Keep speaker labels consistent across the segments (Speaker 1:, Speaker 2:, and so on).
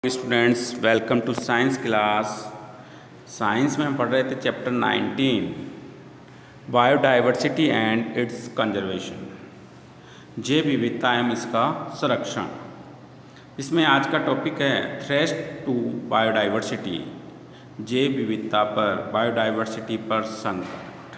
Speaker 1: Students welcome to science class. Science में हम पढ़ रहे थे chapter 19 biodiversity and its conservation, जैव विविधता एवं इसका संरक्षण। इसमें आज का टॉपिक है थ्रेट टू बायोडाइवर्सिटी, जैव विविधता पर बायोडाइवर्सिटी पर संकट।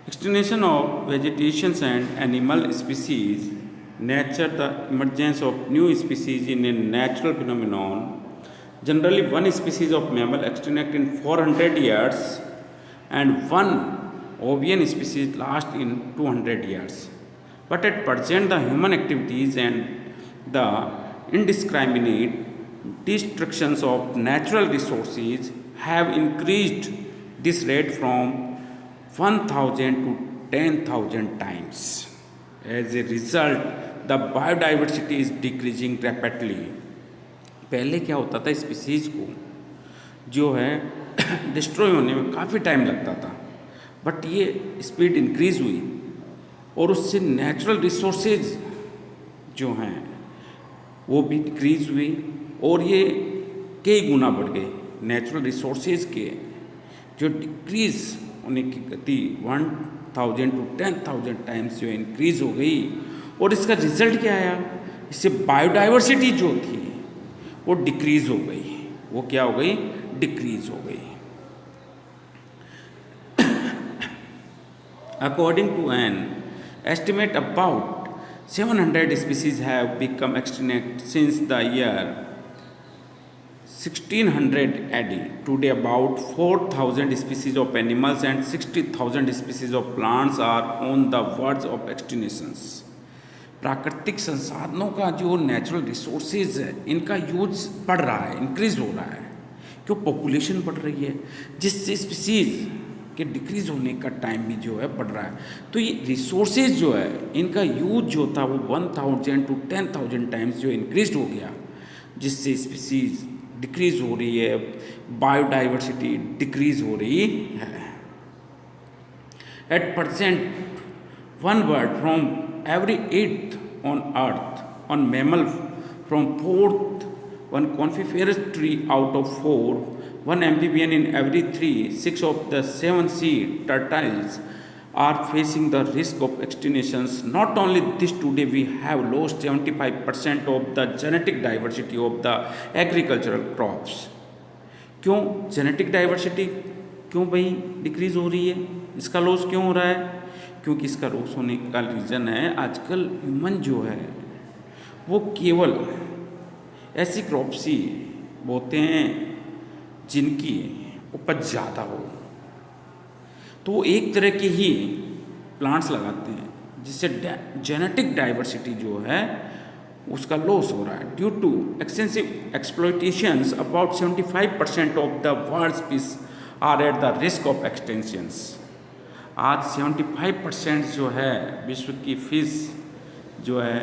Speaker 1: Extinction of vegetations and animal species, nature, the emergence of new species in a natural phenomenon. Generally, one species of mammal extinct in 400 years and one avian species last in 200 years. But at present, the human activities and the indiscriminate destructions of natural resources have increased this rate from 1,000 to 10,000 times. As a result, the biodiversity is decreasing rapidly. पहले क्या होता था, species को जो है destroy होने में काफ़ी टाइम लगता था, बट ये स्पीड इंक्रीज़ हुई और उससे नेचुरल रिसोर्सेज जो हैं वो भी डिक्रीज़ हुई और ये कई गुना बढ़ गए। नेचुरल रिसोर्सेज के जो डिक्रीज़ होने की गति 1,000 to 10,000 टाइम्स जो इंक्रीज़ हो गई और इसका रिजल्ट क्या आया, इससे बायोडाइवर्सिटी जो थी वो डिक्रीज़ हो गई। वो क्या हो गई, डिक्रीज़ हो गई। According to an estimate about 700 species have become extinct since the year 1600 AD. Today, about 4,000 species of animals and 60,000 species of plants are on the verge of extinctions. प्राकृतिक संसाधनों का जो नेचुरल रिसोर्सेज है, इनका use बढ़ रहा है, increase हो रहा है, क्यों पॉपुलेशन बढ़ रही है, जिससे स्पीसीज के डिक्रीज होने का टाइम भी जो है बढ़ रहा है। तो ये रिसोर्सेज जो है, इनका यूज जो था वो 1,000 to 10,000 टाइम्स जो इंक्रीज हो गया, जिससे स्पीसीज डिक्रीज हो रही है, बायोडाइवर्सिटी डिक्रीज हो रही है। Eight percent one bird from every 8th on earth, on mammal from 4th, one coniferous tree out of 4, one amphibian in every 3, 6 of the 7 sea turtles are facing the risk of extinctions. Not only this, today we have lost 75% of the genetic diversity of the agricultural crops. क्यों genetic diversity क्यों भाई decrease हो रही है, इसका loss क्यों हो रहा है? क्योंकि इसका लॉस होने का रीज़न है आजकल ह्यूमन जो है वो केवल ऐसी क्रॉप्स ही बोते हैं जिनकी उपज ज़्यादा हो, तो वो एक तरह के ही प्लांट्स लगाते हैं, जिससे जेनेटिक डाइवर्सिटी जो है उसका लॉस हो रहा है। Due to extensive exploitations about 75% of the world's fish are at the risk of extensions. आज 75% जो है विश्व की फिश जो है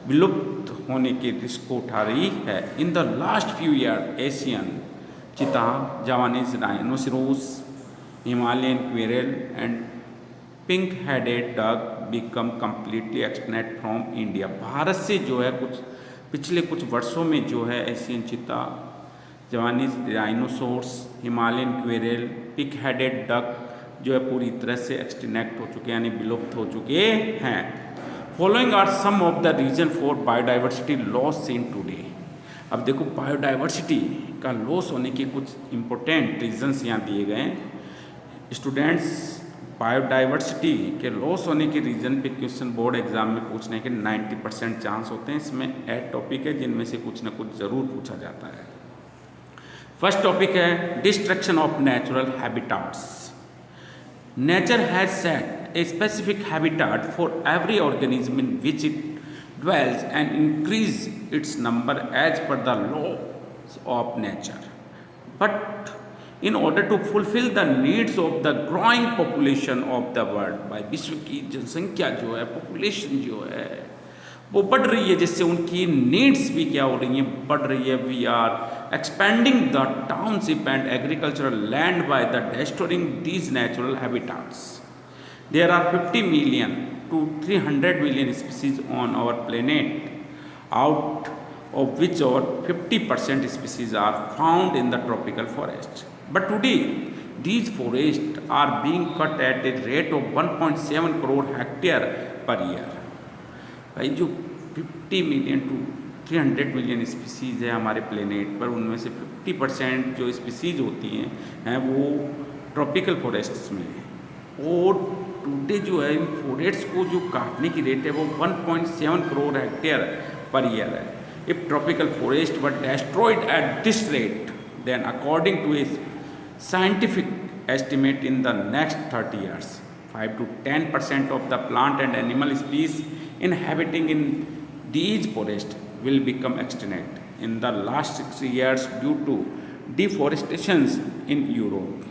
Speaker 1: विलुप्त होने के रिस्क को उठा रही है। In the last few year Asian cheetah, Javanese rhinoceros, Himalayan quail and pink headed duck become completely extinct from India. Bharat से जो है पिछले कुछ वर्षों में जो है Asian cheetah, Javanese rhinoceros, Himalayan quail, pink headed duck जो है पूरी तरह से एक्सटिंक्ट हो चुके हैं, यानी विलुप्त हो चुके हैं। Following are some of the reason for biodiversity loss in today. अब देखो बायोडाइवर्सिटी का लॉस होने के कुछ इंपॉर्टेंट रीजन्स यहाँ दिए गए हैं। स्टूडेंट्स, बायोडाइवर्सिटी के लॉस होने के रीजन पे क्वेश्चन बोर्ड एग्जाम में पूछने के 90% चांस होते हैं। इसमें 8 टॉपिक है जिनमें से कुछ ना कुछ ज़रूर पूछा जाता है। फर्स्ट टॉपिक है destruction of natural habitats. Nature has set a specific habitat for every organism in which it dwells and increase its number as per the laws of nature. But in order to fulfill the needs of the growing population of the world, by विश्व की जनसंख्या जो है, population जो है वो बढ़ रही है, जिससे उनकी नीड्स भी क्या हो रही हैं, बढ़ रही है। We are expanding the township and agricultural land by the destroying these natural habitats. There are 50 million to 300 million species on our planet, out of which over 50% species are found in the tropical forest. But today, these forests are being cut at a rate of 1.7 crore hectare per year. भाई जो 50 million to 300 million species है हमारे planet पर, उनमें से 50% जो species होती हैं वो ट्रॉपिकल फॉरेस्ट्स में है। और टुडे जो है इन फॉरेस्ट्स को जो काटने की रेट है वो 1.7 करोड़ हेक्टेयर पर ईयर है। If tropical forest were destroyed at this rate, then according to a scientific estimate in the next 30 years, 5 to 10% of the plant and animal species inhabiting in these forests will become extinct in the last 60 years due to deforestation in Europe.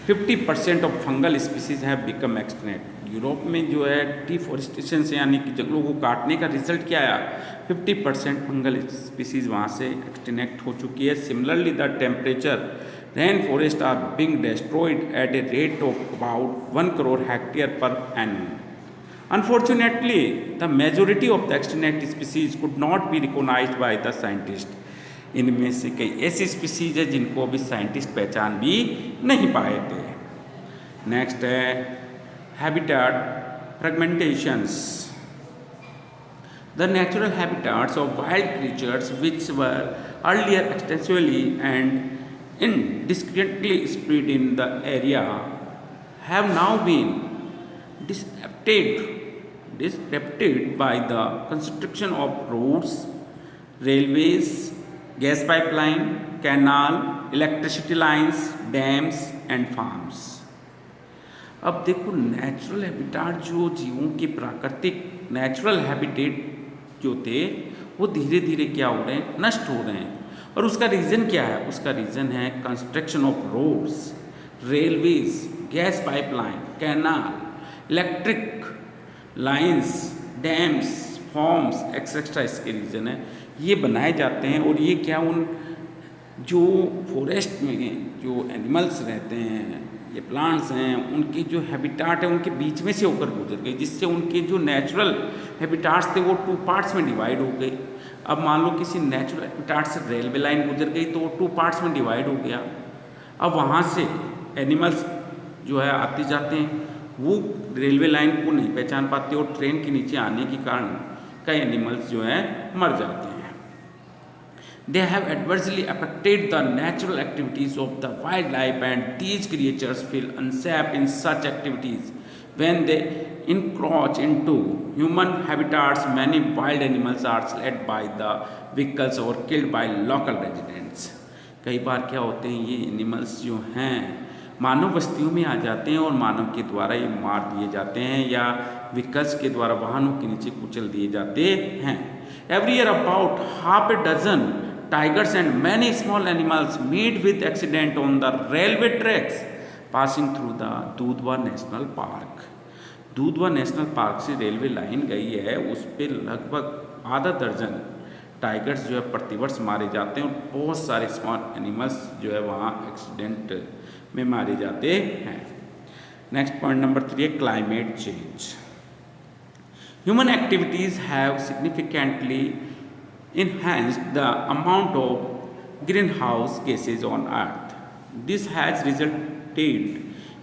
Speaker 1: 50% of fungal species have become extinct. Europe में जो है deforestation से यानी कि जंगलों को काटने का रिजल्ट क्या आया, 50% फंगल स्पीसीज वहाँ से एक्सटिनेक्ट हो चुकी है। Similarly the temperature rain forest are being destroyed at a rate of about 1 crore hectare per annum. Unfortunately the majority of the extinct species could not be recognised by the scientist. इनमें से कई ऐसी species है जिनको अभी scientist पहचान भी नहीं पाए थे। नेक्स्ट है habitat fragmentations. The natural habitats of wild creatures which were earlier extensively and indiscriminately spread in the area have now been disrupted by the construction of roads, railways, gas pipeline, canal, electricity lines, dams and farms. अब देखो natural habitat जो जीवों के प्राकृतिक natural habitat जो थे वो धीरे धीरे क्या हो रहे हैं, नष्ट हो रहे हैं। और उसका रीज़न क्या है, उसका रीज़न है construction of roads, railways, gas pipeline, canal, electric lines, dams, forms etcetera इसके रीज़न है। ये बनाए जाते हैं और ये क्या उन जो फॉरेस्ट में जो एनिमल्स रहते हैं, ये प्लांट्स हैं, उनकी जो हैबिटाट है उनके बीच में से होकर गुजर गई, जिससे उनके जो नेचुरल हैबिटाट्स थे वो 2 पार्ट्स में डिवाइड हो गए। अब मान लो किसी नेचुरल हैबिटाट से रेलवे लाइन गुजर गई तो वो 2 पार्ट्स में डिवाइड हो गया। अब वहाँ से एनिमल्स जो है आते जाते हैं, वो रेलवे लाइन को नहीं पहचान पाते और ट्रेन के नीचे आने के कारण कई एनिमल्स जो हैं मर जाते हैं। They have adversely affected the natural activities of the wildlife, and these creatures feel unsafe in such activities. When they encroach into human habitats, many wild animals are led by the vehicles or killed by local residents. कई बार क्या होते हैं, ये animals जो हैं मानव बस्तियों में आ जाते हैं और मानव के द्वारा ये मार दिए जाते हैं या व्हीकल्स के द्वारा वाहनों के नीचे कुचल दिए जाते हैं। Every year about half a dozen tigers and many small animals meet with accident on the railway tracks passing through the दूधवा नेशनल पार्क। दूधवा नेशनल पार्क से रेलवे लाइन गई है, उस पर लगभग आधा दर्जन टाइगर्स जो है प्रतिवर्ष मारे जाते हैं और बहुत सारे स्मॉल एनिमल्स जो है वहाँ एक्सीडेंट में मारे जाते हैं। नेक्स्ट पॉइंट नंबर 3 है climate change. Human activities have significantly enhanced the amount of greenhouse gases on earth. This has resulted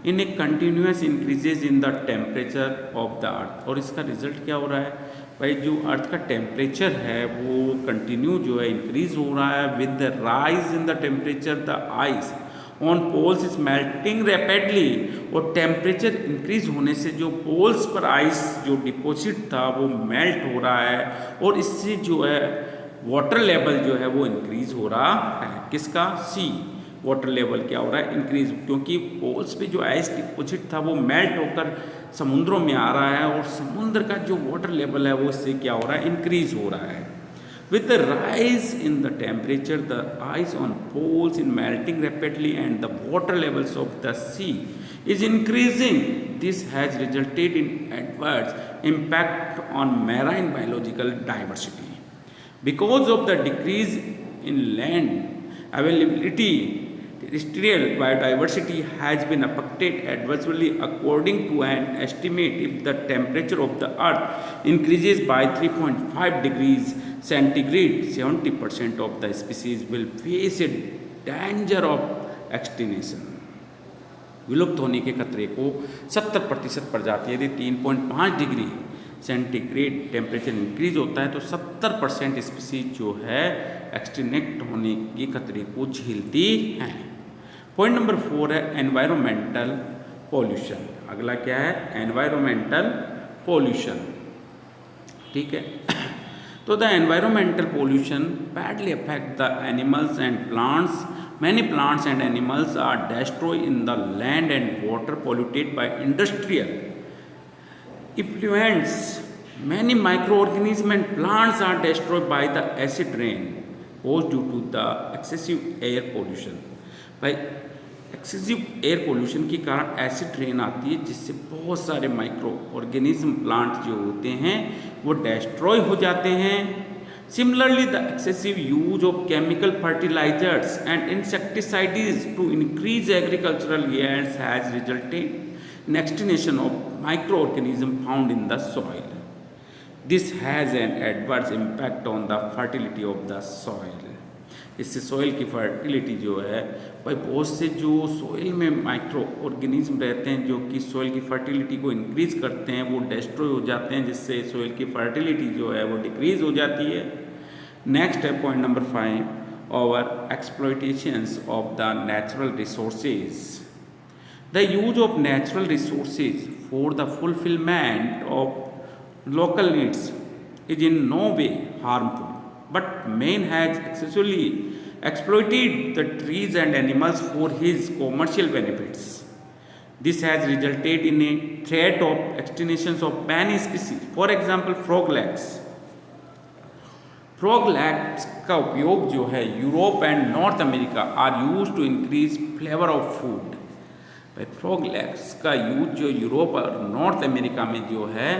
Speaker 1: in a continuous increases in the temperature of the earth। और इसका result क्या हो रहा है भाई, जो अर्थ का टेम्परेचर है वो कंटिन्यू जो है इंक्रीज हो रहा है। With the rise in the temperature the ice on poles is melting rapidly. और टेम्परेचर इंक्रीज होने से जो पोल्स पर आइस जो डिपॉजिट था वो मेल्ट हो रहा है और इससे जो है वाटर लेवल जो है वो इंक्रीज हो रहा है। किसका, सी वाटर लेवल क्या हो रहा है, इंक्रीज, क्योंकि पोल्स पे जो आइस डिपॉजिट था वो मेल्ट होकर समुद्रों में आ रहा है और समुद्र का जो वाटर लेवल है वो इससे क्या हो रहा है, इंक्रीज हो रहा है। With the rise in the temperature, the ice on poles is melting rapidly and the water levels of the sea is increasing. This has resulted in adverse impact on marine biological diversity. Because of the decrease in land availability, Terrestrial biodiversity has been affected adversely according to an estimate. If the temperature of the earth increases by 3.5 degrees centigrade, 70% of the species will face a danger of extinction. विलुप्त होने के खतरे को 70% प्रजाति, यदि 3.5 degree centigrade temperature increase होता है तो 70% स्पीसीज जो है एक्सटिंक्ट होने के खतरे को झेलती हैं। पॉइंट नंबर 4 है एनवायरमेंटल पॉल्यूशन। अगला क्या है? Environmental pollution. ठीक है, तो the environmental pollution badly affect the animals and plants. Many plants and animals are destroyed in the land and water polluted by industrial effluents. Many microorganisms and plants are destroyed by the acid rain caused due to the excessive air pollution. By excessive air pollution के कारण acid rain आती है जिससे बहुत सारे micro organism plant जो होते हैं वो डेस्ट्रॉय हो जाते हैं. Similarly, the excessive use of chemical fertilizers and insecticides to increase agricultural yields has resulted in extinction of microorganisms found in the soil. This has an adverse impact on the fertility of the soil. इससे soil की fertility जो है भाई, बहुत से जो soil में micro organism रहते हैं जो कि सॉइल की फर्टिलिटी को इंक्रीज करते हैं वो डिस्ट्रॉय हो जाते हैं, जिससे सॉइल की फर्टिलिटी जो है वो डिक्रीज हो जाती है. नेक्स्ट है point number 5, over exploitations of the natural resources. The use of natural resources for the fulfilment of local needs is in no way harmful, but man has excessively exploited the trees and animals for his commercial benefits. This has resulted in a threat of extinction of many species. For example, frog legs. Frog legs का उपयोग जो है Europe and North America are use to increase flavour of food. भाई frog legs का use जो Europe और North America में जो है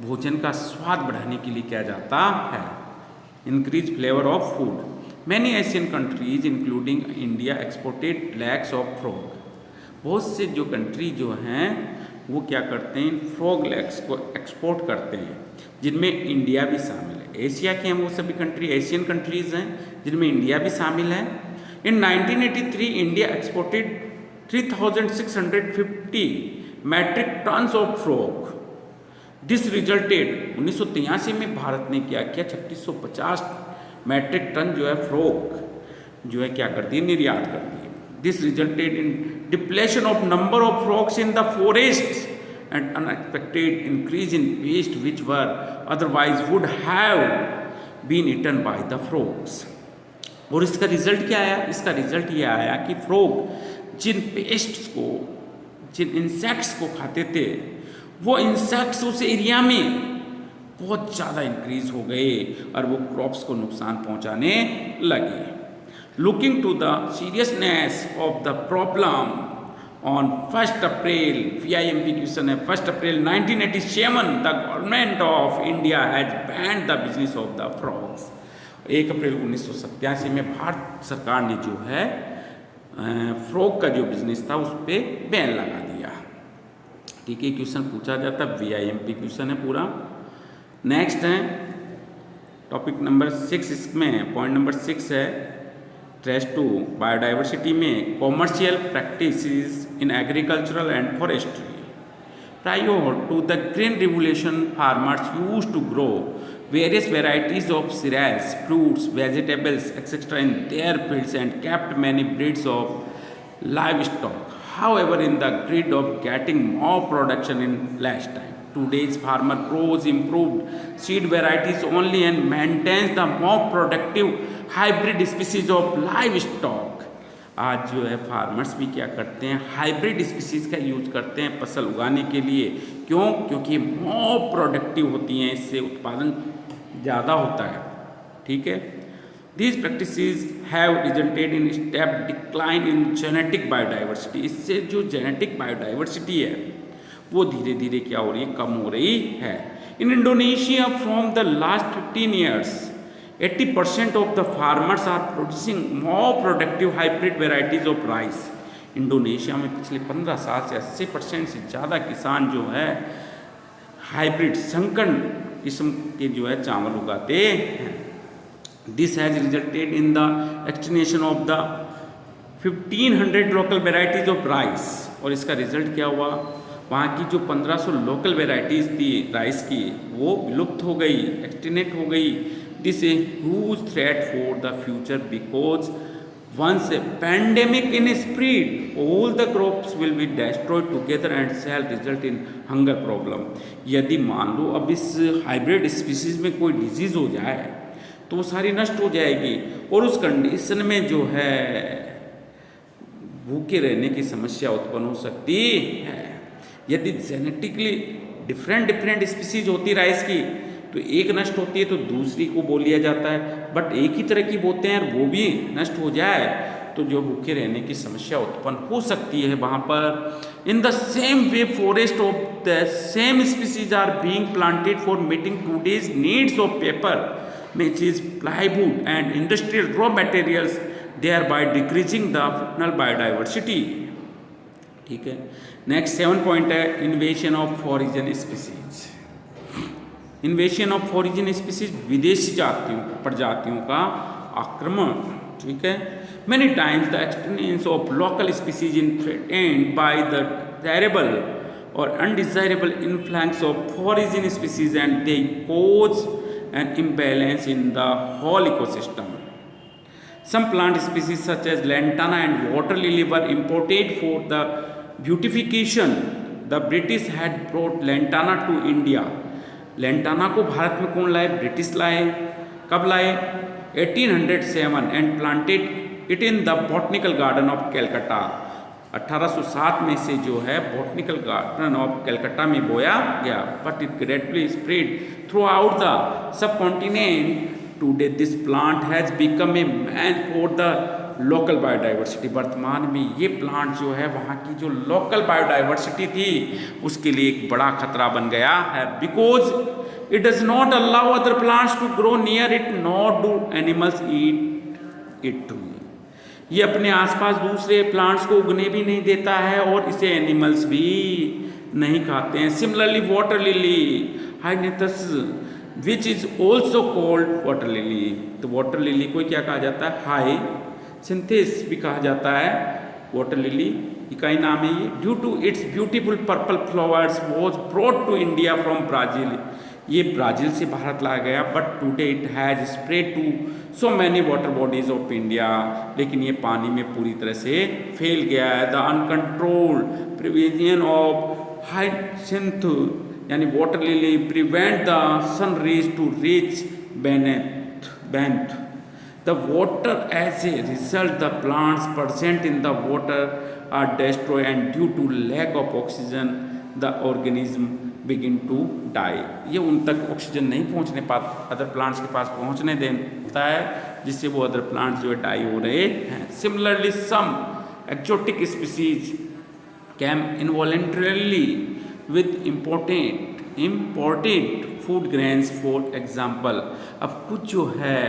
Speaker 1: भोजन का स्वाद बढ़ाने के लिए किया जाता है. Increase flavor of food. Many Asian countries including India exported legs of frog. बहुत से जो कंट्री जो हैं वो क्या करते हैं, फ्रॉग लेग्स को एक्सपोर्ट करते हैं, जिनमें इंडिया भी शामिल है. एशिया के हैं वो सभी कंट्री एशियन कंट्रीज हैं जिनमें इंडिया भी शामिल है. In 1983 India exported 3650 metric tons of frog. This resulted 1983 में भारत ने क्या किया, 3650 मैट्रिक टन जो है फ्रॉग जो है क्या कर दिए, निर्यात कर दिए. This resulted in depletion of number of frogs in the forest and unexpected increase in pest which were otherwise would have been eaten by the frogs. और इसका रिजल्ट क्या आया? इसका रिजल्ट ये आया कि फ्रॉग जिन पेस्ट्स को, जिन इंसेक्ट्स को खाते थे वो इंसेक्ट्स उस एरिया में बहुत ज़्यादा इंक्रीज हो गए और वो क्रॉप्स को नुकसान पहुंचाने लगे. Looking to the seriousness of the problem on 1 April, VIMP question है, 1 April 1987 the government of India has banned the business of the frogs. 1 April 1987 में भारत सरकार ने जो है फ्रॉग का जो बिजनेस था उस पर बैन लगा दिया. ठीक है, क्वेश्चन पूछा जाता है, VIMP क्वेश्चन है पूरा. नेक्स्ट है टॉपिक नंबर 6, इसमें पॉइंट नंबर 6 है ट्रेस टू बायोडाइवर्सिटी में commercial practices in agricultural and forestry. Prior to the green revolution farmers used to grow various varieties of cereals, fruits, vegetables, etc. in their fields and kept many breeds of livestock. However, in the greed of getting more production in less time, today's farmer grows improved seed varieties only and maintains the more productive hybrid species of livestock. आज जो है farmers भी क्या करते हैं, hybrid species का use करते हैं फसल उगाने के लिए. क्यों? क्योंकि मोर प्रोडक्टिव होती हैं, इससे उत्पादन ज़्यादा होता है. ठीक है, These practices have resulted in step decline in genetic biodiversity. इससे जो जेनेटिक बायोडाइवर्सिटी है वो धीरे धीरे क्या हो रही है, कम हो रही है. In Indonesia from the last 15 years, 80% of the farmers are producing more productive hybrid varieties of rice. Indonesia में पिछले 15 साल से 80% से ज़्यादा किसान जो है हाइब्रिड संकर किस्म के जो है चावल उगाते हैं. This has resulted in the extinction of the 1500 local varieties of rice. और इसका रिजल्ट क्या हुआ, वहाँ की जो 1500 लोकल वेराइटीज़ थी राइस की वो विलुप्त हो गई, एक्सटिनेट हो गई. This A huge threat for the future because once a pandemic in spread, all the crops will be destroyed together and shall result in hunger problem. यदि मान लो अब इस हाइब्रिड स्पीसीज में कोई डिजीज़ हो जाए तो वो सारी नष्ट हो जाएगी और उस कंडीशन में जो है भूखे रहने की समस्या उत्पन्न हो सकती है. यदि जेनेटिकली डिफरेंट स्पीसीज होती राइस की तो एक नष्ट होती है तो दूसरी को बो लिया जाता है, बट एक ही तरह की बोते हैं वो भी नष्ट हो जाए तो जो भूखे रहने की समस्या उत्पन्न हो सकती है वहाँ पर. In the same way forest of the same species are being planted for meeting today's needs of paper which is plywood and industrial raw materials, thereby decreasing the final biodiversity. ठीक है. नेक्स्ट 7 पॉइंट है इन्वेशन of foreign species. इन्वेशन of foreign species विदेशी प्रजातियों का आक्रमण. ठीक है. Many times the extinction of local species is threatened by the terrible or undesirable influx of foreign species and they cause an imbalance in the whole ecosystem. Some plant species such as lantana and water lily were imported for the beautification. The British had brought lantana to India. lantana को भारत में कौन लाए? British लाए. कब लाए? 1807 and planted it in the botanical garden of Calcutta. 1807 में से जो है botanical garden of Calcutta में बोया गया. But it gradually spread throughout the subcontinent. Today this plant has become a menace for the local biodiversity. वर्तमान में ये प्लांट जो है वहाँ की जो लोकल बायोडाइवर्सिटी थी उसके लिए एक बड़ा खतरा बन गया है. Because it does not allow other plants to grow near it not do animals eat it. ये अपने आसपास दूसरे प्लांट्स को उगने भी नहीं देता है और इसे एनिमल्स भी नहीं खाते हैं. सिमिलरली वाटर लिली हाइनेथस which is also called water lily. तो वाटर लिली को क्या कहा जाता है? हाई सिंथेस भी कहा जाता है. वाटर लिली का ही नाम है ये. Due to its beautiful purple flowers was brought to India from Brazil. ये ब्राज़ील से भारत लाया गया. But today it has spread to so many water bodies of India. लेकिन ये पानी में पूरी तरह से फैल गया है. The uncontrolled provision of hyacinth यानी water lily prevent the sun rays to reach beneath the water. As a result, the plants present in the water are destroyed and due to lack of oxygen, the organism begin to die. ये उन तक oxygen नहीं पहुंचने पाता, other plants के पास पहुंचने देता है जिससे वो अदर प्लांट्स जो है डाई हो रहे हैं. Similarly some exotic species came involuntarily with imported food grains for example. अब कुछ जो है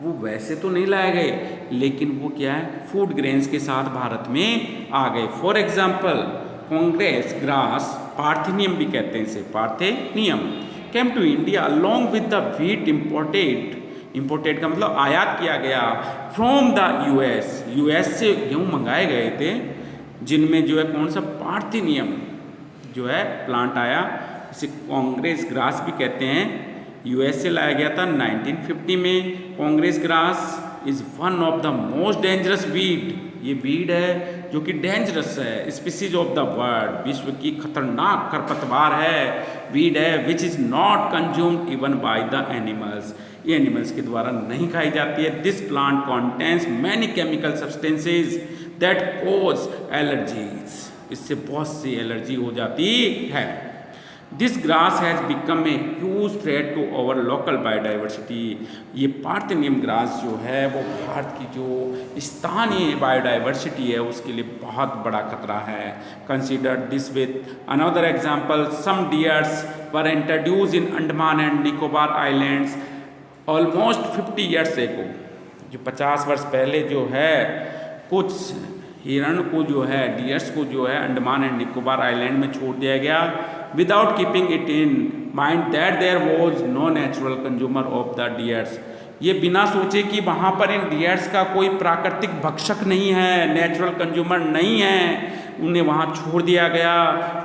Speaker 1: वो वैसे तो नहीं लाए गए लेकिन वो क्या है फूड ग्रेन्स के साथ भारत में आ गए. For example Congress grass, parthenium भी कहते हैं इसे, parthenium came to India along with the wheat imported का मतलब आयात किया गया फ्रॉम द यूएस से गेहूँ मंगाए गए थे जिनमें जो है कौन सा पार्थेनियम जो है प्लांट आया. इसे कांग्रेस ग्रास भी कहते हैं. यूएस से लाया गया था 1950 में. Congress grass is one of the most dangerous weed. ये वीड है जो कि डेंजरस है. स्पीसीज ऑफ द वर्ल्ड, विश्व की खतरनाक खरपतवार है, वीड है. Which is not consumed even by the animals. ये एनिमल्स के द्वारा नहीं खाई जाती है. This plant contains many chemical substances that cause allergies. इससे बहुत सी एलर्जी हो जाती है. This grass has become a huge threat to our local biodiversity. ये पार्थेनियम ग्रास जो है वो भारत की जो स्थानीय बायोडाइवर्सिटी है उसके लिए बहुत बड़ा खतरा है. Consider this with another example. Some deers were introduce in Andaman and Nicobar islands almost 50 years ago, जो 50 वर्ष पहले जो है कुछ हिरण को जो है, डियर्स को जो है अंडमान एंड निकोबार आइलैंड में छोड़ दिया गया without keeping it in mind that there was no natural consumer of the deers. ये बिना सोचे कि वहाँ पर इन डियर्स का कोई प्राकृतिक भक्षक नहीं है, नेचुरल कंज्यूमर नहीं है, उन्हें वहाँ छोड़ दिया गया।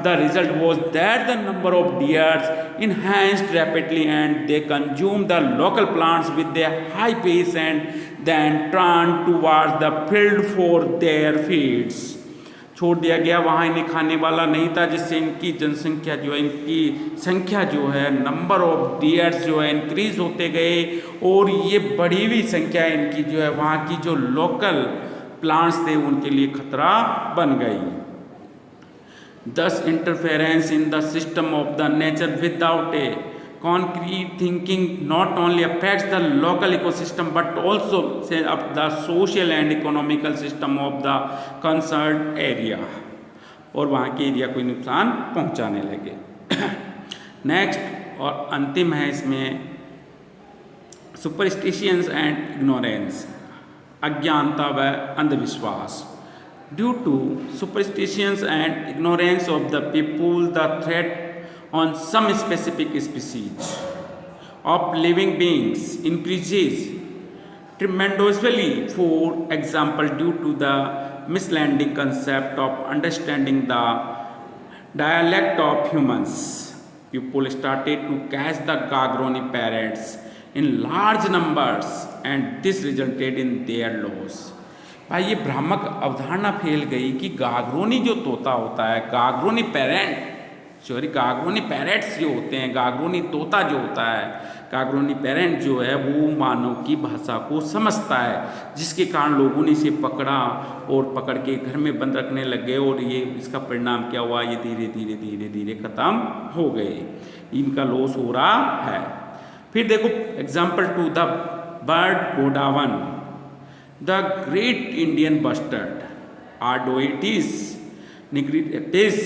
Speaker 1: The result was that the number of deers enhanced rapidly and they consume the local plants with the high pace and then turn towards the field for their feeds. छोड़ दिया गया, वहाँ इन्हें खाने वाला नहीं था, जिससे इनकी जनसंख्या जो है, इनकी संख्या जो है, नंबर ऑफ डियर्स जो है इंक्रीज होते गए और ये बढ़ी हुई संख्या इनकी जो है वहाँ की जो लोकल प्लांट्स थे उनके लिए खतरा बन गई। Thus interference in the system of the nature without a concrete thinking not only affects the local ecosystem but also of the social and economical system of the concerned area, और वहाँ के area को नुकसान पहुँचाने लगे। Next और अंतिम है इसमें सुपरस्टिशंस एंड इग्नोरेंस, अज्ञानता व अंधविश्वास। Due to superstitions and ignorance of the people, the threat on some specific species of living beings increases tremendously. For example, due to the misleading concept of understanding the dialect of humans, people started to catch the Gagroni parrots in large numbers and this resulted in their loss. भाई ये भ्रामक अवधारणा फैल गई कि गागरोनी जो तोता होता है, गागरोनी पैरेट्स जो होते हैं, गागरोनी तोता जो होता है, गागरोनी पैरेंट जो है वो मानव की भाषा को समझता है, जिसके कारण लोगों ने इसे पकड़ा और पकड़ के घर में बंद रखने लग गए और ये इसका परिणाम क्या हुआ, ये धीरे धीरे धीरे धीरे ख़त्म हो गए, इनका लॉस हो रहा है। फिर देखो example to the bird Godawan, the great Indian bustard Ardoides nigritis,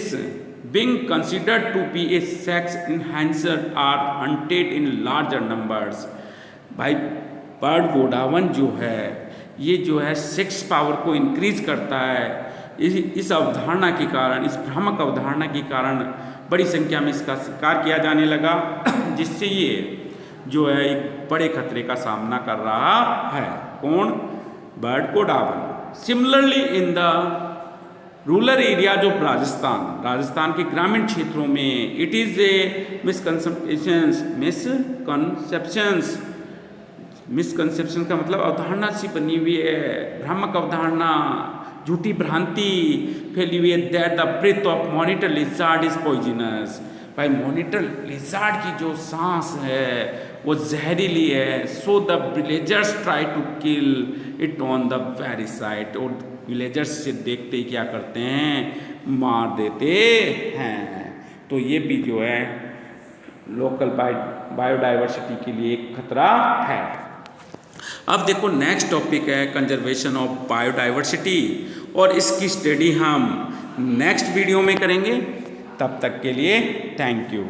Speaker 1: being considered to be a sex enhancer, are hunted in larger numbers। भाई बर्ड गोडावन जो है ये जो है सेक्स पावर को इंक्रीज करता है, इस अवधारणा के कारण, इस भ्रामक अवधारणा के कारण बड़ी संख्या में इसका शिकार किया जाने लगा, जिससे ये जो है एक बड़े खतरे का सामना कर रहा है। कौन? Bird godown. Similarly in the rural areas of Rajasthan के ग्रामीण क्षेत्रों में इट इज़ ए मिसकंसेप्शन का मतलब अवधारणा सी बनी हुई है, भ्रामक अवधारणा, झूठी भ्रांति फैली हुई है that the breath of monitor lizard is poisonous. भाई मॉनिटर लिजार्ड की जो सांस है वो जहरीली है, so the villagers try to kill it on the very site, और विलेजर्स से देखते ही क्या करते हैं, मार देते हैं। तो ये भी जो है लोकल बायोडाइवर्सिटी के लिए एक खतरा है। अब देखो नेक्स्ट टॉपिक है कंजर्वेशन ऑफ बायोडाइवर्सिटी, और इसकी स्टडी हम नेक्स्ट वीडियो में करेंगे। तब तक के लिए थैंक यू।